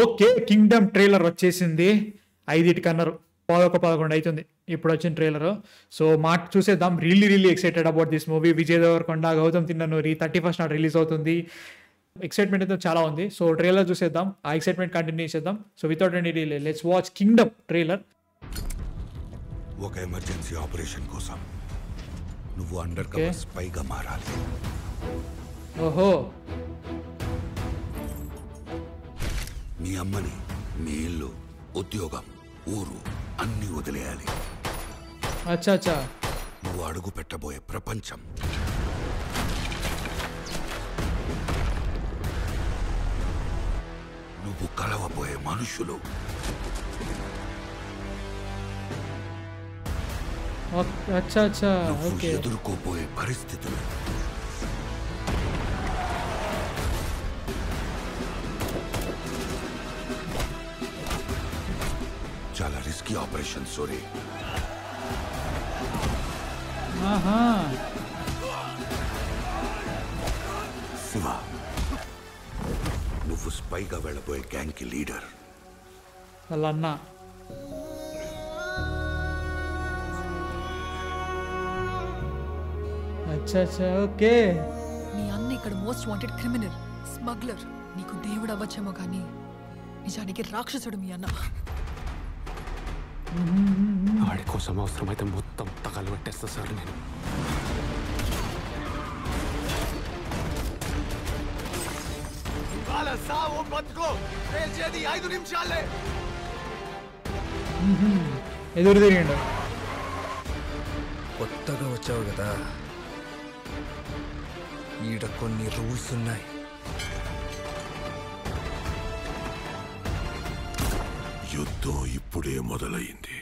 Okay, Kingdom trailer వచ్చేసింది. 5 కన్నారు 11 అవుతుంది ఇప్పుడు వచ్చిన ట్రైలర్. సో చూసేద్దాం. Really excited about this movie. Vijay Deverakonda, Gautam Tinnanuri 31st నాడు రిలీజ్ అవుతుంది. ఎక్సైట్మెంట్ అయితే చాలా ఉంది. సో ట్రైలర్ చూసేద్దాం, ఆ ఎక్సైట్మెంట్ కంటిన్యూ చేద్దాం. So without any delay let's watch Kingdom trailer. ఒక ఎమర్జెన్సీ ఆపరేషన్ కోసం నువ్వు అండర్ కవర్ స్పైగా మారాలి. ఓహో, మీ అమ్మని, మీ ఇల్లు, ఉద్యోగం, ఊరు అన్ని వదిలేయాలి. అచ్చా. నువ్వు అడుగు పెట్టబోయే ప్రపంచం, నువ్వు కలవబోయే మనుషులు, అచ్చా. నువ్వు ఓకే, ఎదుర్కోబోయే పరిస్థితులు. చాలా రిస్కీ ఆపరేషన్ సోరీ. ఆహా. శివ, నువ్వు స్పైగా వెళ్ళబోయే గ్యాంగ్ కి లీడర్. వాళ్ళ అన్న. అచ్చా. ఓకే. నీ అన్న ఇక్కడ మోస్ట్ వాంటెడ్ క్రిమినల్, స్మగ్లర్. నీకు దేవుడు అవ్వచ్చేమో కానీ నిజానికి రాక్షసుడు మీ అన్న. ఆడి కోసం అవసరమైతే మొత్తం తగలు పెట్టేస్తా సార్ నేను. ఎదురు తిరిగిండు. కొత్తగా వచ్చావు కదా, ఈడ కొన్ని రూల్స్ ఉన్నాయి. యుద్ధం ఇప్పుడే మొదలైంది.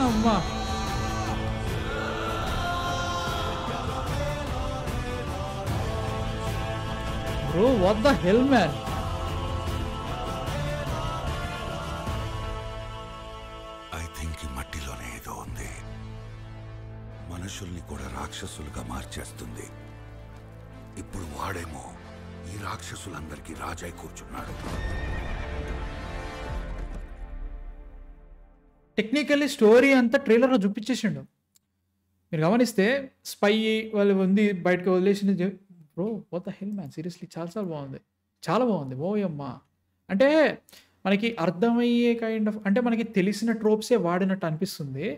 అమ్మా, bro what the hell man. I think ఈ మట్టిలోనే ఏదో ఉంది. మనుషుల్ని కూడా రాక్షసులుగా మార్చేస్తుంది. ఇప్పుడు వాడేమో ఈ రాక్షసులందరికీ రాజై కూర్చున్నాడు. టెక్నికల్లీ స్టోరీ అంతా ట్రైలర్లో చూపించేసిండు. మీరు గమనిస్తే స్పై వాళ్ళు ఉంది బయటకు వదిలేసింది. Bro what the hell man, seriously చాలా బాగుంది. చాలా బాగుంది. ఓయమ్మా, అంటే మనకి అర్థమయ్యే కైండ్ ఆఫ్, అంటే మనకి తెలిసిన ట్రోప్సే వాడినట్టు అనిపిస్తుంది.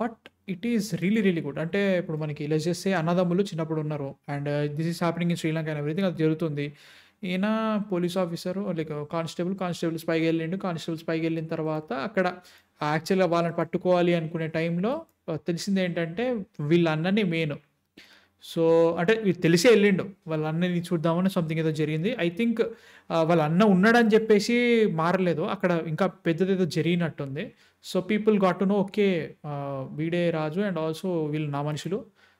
But it is really good. అంటే ఇప్పుడు మనకి లెట్స్ జస్ట్ సే అన్నదమ్ములు చిన్నప్పుడు ఉన్నారు and this is happening in Sri Lanka and everything. అది జరుగుతుంది. ఈయన పోలీస్ ఆఫీసరు లైక్ కానిస్టేబుల్ స్పైకి వెళ్ళిండు. కానిస్టేబుల్ స్పైకి వెళ్ళిన తర్వాత అక్కడ యాక్చువల్గా వాళ్ళని పట్టుకోవాలి అనుకునే టైంలో తెలిసింది ఏంటంటే వీళ్ళ అన్నని మెయిన్. సో అంటే తెలిసే వెళ్ళిండు, వాళ్ళ అన్నని చూద్దామని సంథింగ్ ఏదో జరిగింది. ఐ థింక్ వాళ్ళ అన్న ఉన్నాడని చెప్పేసి మారలేదు, అక్కడ ఇంకా పెద్దదేదో జరిగినట్టుంది. So people got to know okay వీడే రాజు అండ్ ఆల్సో వీళ్ళు నా మనుషులు.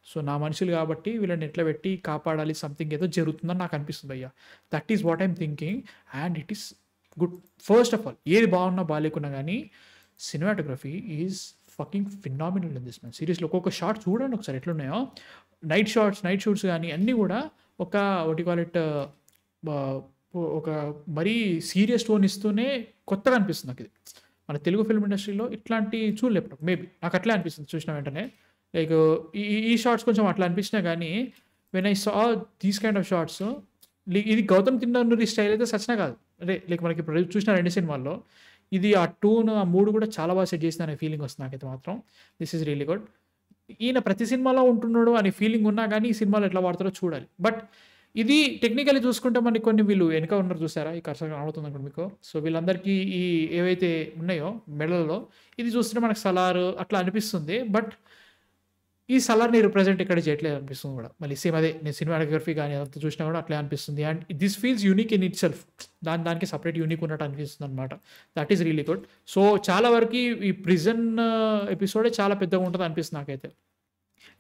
సో నా మనుషులు కాబట్టి వీళ్ళని ఎట్లా పెట్టి కాపాడాలి, సంథింగ్ ఏదో జరుగుతుందని నాకు అనిపిస్తుంది అయ్యా. That is what I'm thinking and it is good. First of all ఏది బాగున్నా బాగాలేకున్నా కానీ cinematography is fucking phenomenal in this man. Seriously ఒక్కొక్క షాట్ చూడండి ఒకసారి ఎట్లున్నాయో. నైట్ షూట్స్ కానీ అన్నీ కూడా ఒక ఒక మరీ సీరియస్ టోన్ ఇస్తూనే కొత్తగా అనిపిస్తుంది నాకు. ఇది మన తెలుగు ఫిల్మ్ ఇండస్ట్రీలో ఇట్లాంటి చూడలేప్పుడు మేబీ నాకు అట్లే అనిపిస్తుంది చూసిన వెంటనే. లైక్ ఈ షార్ట్స్ కొంచెం అట్లా అనిపించినా కానీ when I saw these kind of shorts, ఇది గౌతమ్ తిన్ననూరి స్టైల్ అయితే సచ్చినా కాదు. అంటే లైక్ మనకి ఇప్పుడు చూసిన 2 సినిమాల్లో ఇది ఆ టూన్ ఆ మూడు కూడా చాలా బాగా సెట్ చేసింది అనే ఫీలింగ్ వస్తుంది నాకైతే మాత్రం. This is really good. ఈయన ప్రతి సినిమాలో ఉంటున్నాడు అనే ఫీలింగ్ ఉన్నా కానీ ఈ సినిమాలో ఎట్లా వాడతారో చూడాలి. బట్ ఇది టెక్నికల్లీ చూసుకుంటే మనకి కొన్ని వీళ్ళు వెనక ఉన్నారు చూసారా, ఈ కర్సర్ కనబడుతుంది అనుకోండి మీకు. సో వీళ్ళందరికీ ఈ ఏవైతే ఉన్నాయో మెడల్లో ఇది చూస్తుంటే మనకు సలార్ అట్లా అనిపిస్తుంది. బట్ ఈ సలార్ని రిప్రజెంట్ ఇక్కడ చేయట్లేదు అనిపిస్తుంది కూడా. మళ్ళీ సేమ్ అదే నేను సినిమాటోగ్రఫీ కానీ అదంతా చూసినా కూడా అట్లే అనిపిస్తుంది. And this feels unique in it self. దానికి సపరేట్ యూనిక్ ఉన్నట్టు అనిపిస్తుంది అనమాట. That is really good. So చాలా వరకు ఈ ప్రిజన్ ఎపిసోడే చాలా పెద్దగా ఉంటుంది అనిపిస్తుంది నాకైతే.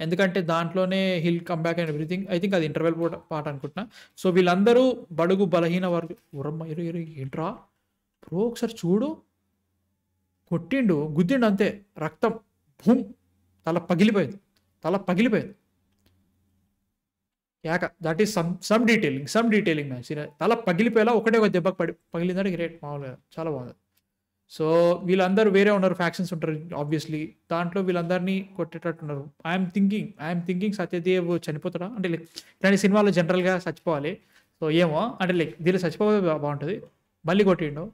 ఎందుకంటే దాంట్లోనే hill come back and everything. I think అది ఇంటర్వెల్ పాట అనుకుంటున్నా. సో వీళ్ళందరూ బడుగు బలహీన వర్గ ఉరమ్మ ఏంట్రా బ్రో ఒకసారి చూడు, కొట్టిండు గుద్దిండు అంతే, రక్తం భూమ్ తల పగిలిపోయింది. తల పగిలిపోయింది. కేక. That is some detailing man. తల పగిలిపోయేలా ఒకటే ఒక దెబ్బకి పగిలిందంటే గ్రేట్, మామూలుగా చాలా బాగుంది. సో వీళ్ళందరూ వేరే ఉన్నారు, ఫ్యాక్షన్స్ ఉంటారు ఆబ్వియస్లీ. దాంట్లో వీళ్ళందరినీ కొట్టేటట్టున్నారు. ఐఎమ్ థింకింగ్ సత్యదేవ్ చనిపోతాడా అంటే లైక్ ఇట్లాంటి సినిమాలో జనరల్గా చచ్చిపోవాలి. సో ఏమో అంటే లైక్ దీనిలో చచ్చిపోతే బాగుంటుంది. మళ్ళీ కొట్టిండు.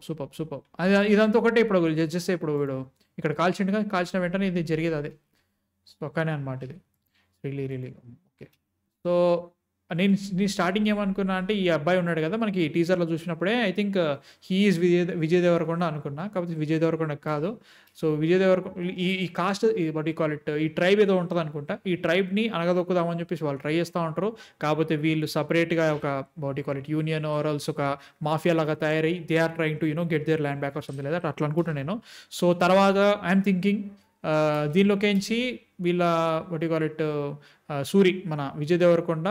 సూపర్. అది ఇదంతా ఒకటే. ఇప్పుడు జడ్జెస్ ఇప్పుడు వీడు ఇక్కడ కాల్చిండుగా, కాల్చిన వెంటనే ఇది జరిగేది అదే. సో ఒక్కనే అనమాట ఇది. Really okay. సో నేను స్టార్టింగ్ ఏమనుకున్నా అంటే ఈ అబ్బాయి ఉన్నాడు కదా మనకి టీజర్లో చూసినప్పుడే, I think he is Vijay Deverakonda అనుకున్నా. కాకపోతే విజయ్ దేవరకొండ కాదు. సో విజయ్ దేవరకొండ ఈ caste what you call it, ఈ ట్రైబ్ ఏదో ఉంటుంది అనుకుంటా. ఈ ట్రైబ్ని అనగదొక్కుదామని చెప్పేసి వాళ్ళు ట్రై చేస్తూ ఉంటారు. కాకపోతే వీళ్ళు సపరేట్గా ఒక what you call it union or else ఒక మాఫియా లాగా తయారై they are trying to get their land back or something లేదా అట్లా అనుకుంటున్నాను నేను. సో తర్వాత ఐఎమ్ థింకింగ్ దీనిలోకించి వీళ్ళ what you call it Suri మన విజయ్ దేవరకొండ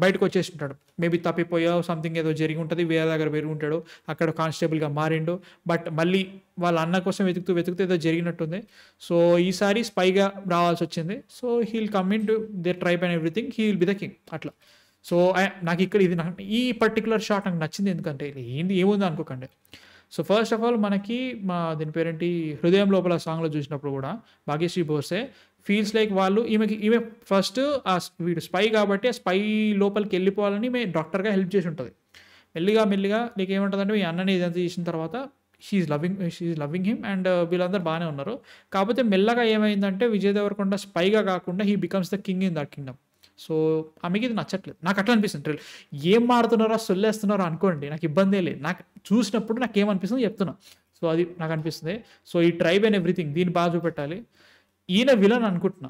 బయటకు వచ్చేసి ఉంటాడు. మేబీ తప్పిపోయా సంథింగ్ ఏదో జరిగి ఉంటుంది, వేరే దగ్గర పెరిగి ఉంటాడు, అక్కడ కానిస్టేబుల్గా మారిండు. బట్ మళ్ళీ వాళ్ళ అన్న కోసం వెతుకుతూ ఏదో జరిగినట్టుంది. సో ఈసారి స్పైగా రావాల్సి వచ్చింది. So he'll come in to their tribe and everything, he will be the king అట్లా. సో నాకు ఇక్కడ ఇది నాకు ఈ పర్టికులర్ షాట్ నాకు నచ్చింది. ఎందుకంటే ఏముందో అనుకోకండి. సో ఫస్ట్ ఆఫ్ ఆల్ మనకి దీని పేరేంటి హృదయం లోపల సాంగ్లో చూసినప్పుడు కూడా భాగ్యశ్రీ బోసే ఫీల్స్ లైక్ వాళ్ళు ఈమె ఫస్ట్ వీడు స్పై కాబట్టి ఆ స్పై లోపలికి వెళ్ళిపోవాలని ఈమె డాక్టర్గా హెల్ప్ చేసి ఉంటుంది. మెల్లిగా నీకు ఏముంటుందంటే మీ అన్నని ఇదంతా చేసిన తర్వాత షీఈ్ లవింగ్ హిమ్ అండ్ వీళ్ళందరూ బాగానే ఉన్నారు. కాకపోతే మెల్లగా ఏమైందంటే విజయ్ దేవరకొండ స్పైగా కాకుండా he becomes the king in that Kingdom. So ఆమెకి ఇది నచ్చట్లేదు. నాకు అట్లా అనిపిస్తుంది. ఏం మారుతున్నారో సొల్లేస్తున్నారో అనుకోండి, నాకు ఇబ్బందే లేదు. నాకు చూసినప్పుడు నాకు ఏమనిపిస్తుందో చెప్తున్నా. సో అది నాకు అనిపిస్తుంది. సో ఈ ట్రైబ్ అండ్ ఎవ్రీథింగ్ దీన్ని బాగా చూపెట్టాలి. ఈయన విలన్ అనుకుంటున్నా.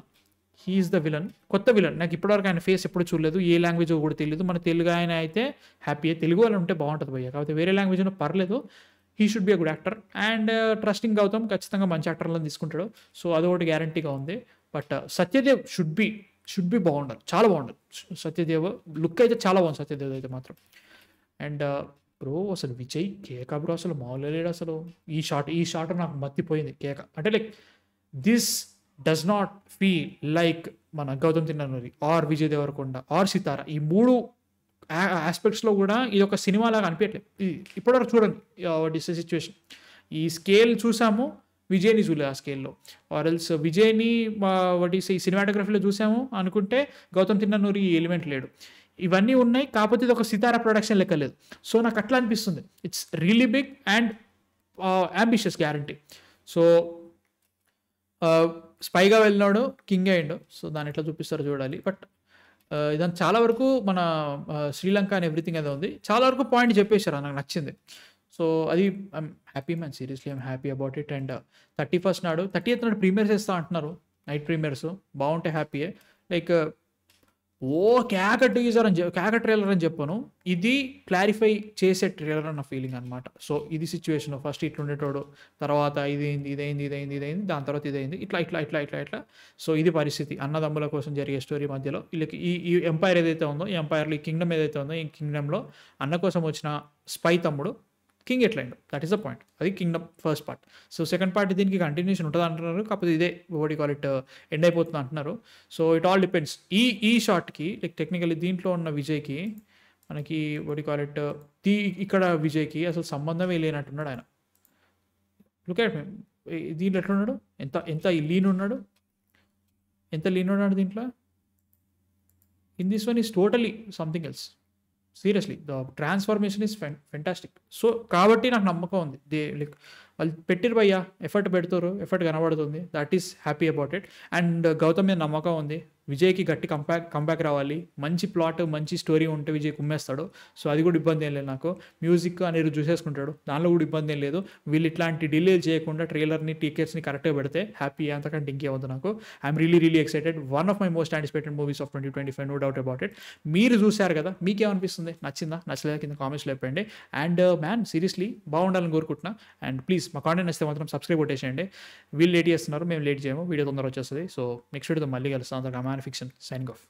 హీఈస్ ద విలన్, కొత్త విలన్. నాకు ఇప్పటివరకు ఆయన ఫేస్ ఎప్పుడు చూడలేదు, ఏ లాంగ్వేజ్ కూడా తెలియదు. మన తెలుగు ఆయన అయితే హ్యాపీ, తెలుగు వాళ్ళు ఉంటే బాగుంటుంది భయ్య. కాకపోతే వేరే లాంగ్వేజ్ ఉన్నా పర్లేదు. He should be a good actor and trusting Gautam ఖచ్చితంగా మంచి యాక్టర్లను తీసుకుంటాడు. సో అదొకటి గ్యారంటీగా ఉంది. బట్ సత్యదేవ్ షుడ్ బి బాగుండాలి, చాలా బాగుండాలి. సత్యదేవ్ లుక్ అయితే చాలా బాగుంది సత్యదేవ్ అయితే మాత్రం. అండ్ బ్రో అసలు విజయ్ కేక బ్రో అసలు మామూలు లేడు అసలు. ఈ షాట్ నాకు మత్తిపోయింది కేక. అంటే like this does not feel like మన గౌతమ్ తిన్ననూరి ఆర్ విజయ్ దేవరకొండ ఆర్ సితారా. ఈ మూడు ఆస్పెక్ట్స్లో కూడా ఇది ఒక సినిమా లాగా అనిపించట్లేదు. ఇప్పటివరకు చూడండి వాట్ ఇస్ ద సిచ్యువేషన్. ఈ స్కేల్ చూసాము, విజయ్ని చూడలేదు ఆ స్కేల్లో. ఆర్ ఎల్స్ విజయ్ని వాట్ ఈస్ ఈ సినిమాటోగ్రఫీలో చూసాము అనుకుంటే గౌతమ్ తిన్ననూరి ఈ ఎలిమెంట్ లేడు. ఇవన్నీ ఉన్నాయి, కాకపోతే ఇది ఒక సితారా ప్రొడక్షన్ లెక్క లేదు. సో నాకు అట్లా అనిపిస్తుంది. It's really big and ambitious guarantee. So స్పైగా వెళ్ళినాడు, కింగ్ అయ్యిండు. సో దాన్ని ఎట్లా చూపిస్తారో చూడాలి. బట్ ఇదంతా చాలా వరకు మన శ్రీలంక అండ్ ఎవ్రీథింగ్ ఏదో ఉంది, చాలా వరకు పాయింట్ చెప్పేశారు, నాకు నచ్చింది. సో అది I'm happy man, seriously I'm happy about it. And 31st నాడు 30th నాడు ప్రీమియర్స్ వేస్తా అంటున్నారు, నైట్ ప్రీమియర్స్ బాగుంటే హ్యాపీయే. లైక్ కేక టీజర్ కేక ట్రైలర్ అని చెప్పాను, ఇది క్లారిఫై చేసే ట్రైలర్ అన్న ఫీలింగ్ అనమాట. సో ఇది సిచ్యువేషన్, ఫస్ట్ ఇట్లుండేటోడు, తర్వాత ఇదైంది, దాని తర్వాత ఇదైంది, ఇట్లా. సో ఇది పరిస్థితి అన్నదమ్ముల కోసం జరిగే స్టోరీ మధ్యలో. వీళ్ళకి ఈ ఎంపైర్ ఏదైతే ఉందో, ఈ ఎంపైర్లో ఈ కింగ్డమ్ ఏదైతే ఉందో, ఈ కింగ్డమ్లో అన్న కోసం వచ్చిన స్పై తమ్ముడు కింగ్ ఎట్లయిండు, దట్ ఈస్ ద పాయింట్. అది kingdom first part. So second part దీనికి కంటిన్యూషన్ ఉంటుంది అంటున్నారు, కాకపోతే ఇదే what you call it end అయిపోతుంది అంటున్నారు. So it all depends. ఈ షార్ట్కి లైక్ టెక్నికల్లీ దీంట్లో ఉన్న విజయ్కి మనకి వాట్ యు కాల్ ఇట్ ఇక్కడ విజయ్కి అసలు సంబంధమే లేనట్టున్నాడు ఆయన. లుక్ అట్ దీంట్లో ఎట్లున్నాడు, ఎంత లీన్ ఉన్నాడు దీంట్లో. In this one is totally something else. Seriously the transformation is fantastic. So కాబట్టి నాకు నమ్మకం ఉంది, లైక్ వాళ్ళు పెట్టిరు భయ్యా, ఎఫర్ట్ పెడతారు, ఎఫర్ట్ కనబడుతుంది, that is happy about it. And Gautam మీద నమ్మకం ఉంది, విజయ్కి గట్టి కంబ్యాక్ రావాలి, మంచి ప్లాట్ మంచి స్టోరీ ఉంటే విజయ్ కుమ్మేస్తాడు. సో అది కూడా ఇబ్బంది ఏం లేదు నాకు. మ్యూజిక్ అనేది చూసేసుకుంటాడు, దానిలో కూడా ఇబ్బంది ఏం లేదు. వీళ్ళు ఇట్లాంటి డిలేలు చేయకుండా ట్రైలర్ని టికెట్స్ని కరెక్ట్గా పెడితే హ్యాపీ, అంతకంటే ఇంకేమవుతుంది నాకు. I'm really excited. One of my most anticipated movies of 2025, no doubt about it. మీరు చూశారు కదా, మీకేమనిపిస్తుంది, నచ్చిందా నచ్చలేదా కింద కామెంట్స్లో చెప్పండి. అండ్ మ్యాన్ సీరియస్లీ బాగుండాలని కోరుకుంటున్నా. అండ్ ప్లీజ్ మా కాంటెంట్ నచ్చితే మాత్రం సబ్స్క్రైబ్ కొట్టేసేయండి. వీళ్ళు లేట్ చేస్తున్నారు, మేము లేట్ చేయము, వీడియో తొందరగా వచ్చేస్తుంది. సో నెక్స్ట్ వీడియోతో మళ్ళీ కలుస్తాం. అంతగా మ్యాన్ ఫిక్షన్ సైనింగ్ ఆఫ్.